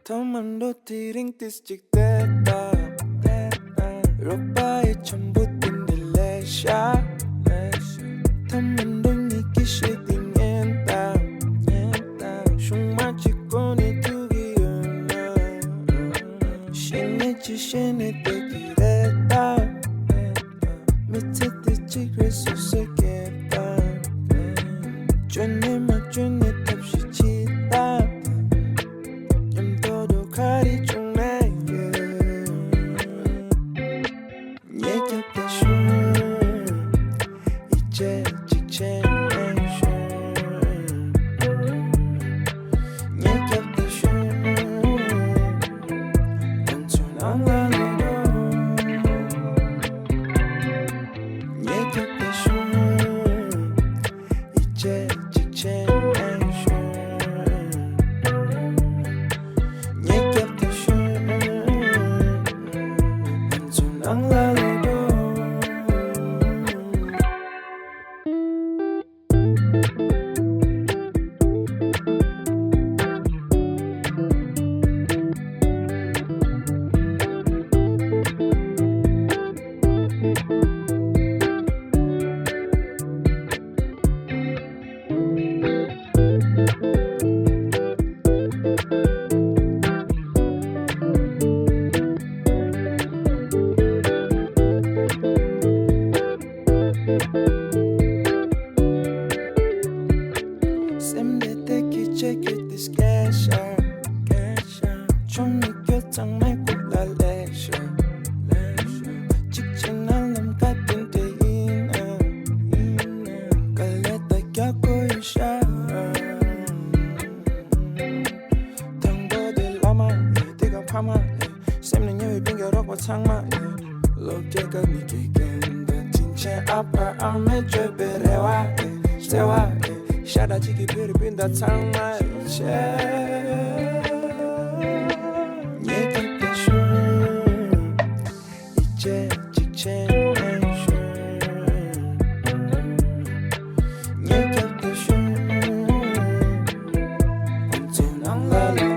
더만도 티링 디스틱 됐다 로바의 전부 딘딜레샤 더만도 니기 시딩엔다 흉마 찍고니 두기였나 신이지 신이 되기랬다 밑에 뒤지 그래서 쓰겠다 쫀니 막쫀니 없이 치다 염도독하리 중내게 얘기했다슈 이제 직진해슈 얘기했다슈 단순한 단어로 얘기했다슈 이제 직진해슈 얘기했다슈 단순한 단어로 쌤내 때기 check this cash 좀 이겼장 말고 날래셔 직진한 남 같은 데이나 깔렸다 겪고 있어 당도들 아마 내가 파마 쌤는 여기 빙결하고 창마 럭제가 니게 깬다 진짜 아파 arme 죄배래와 세와 샤라지기 별이 빈다 창마 얘기했다슈 이제 직진해슈 얘기했다슈 단순한 랄라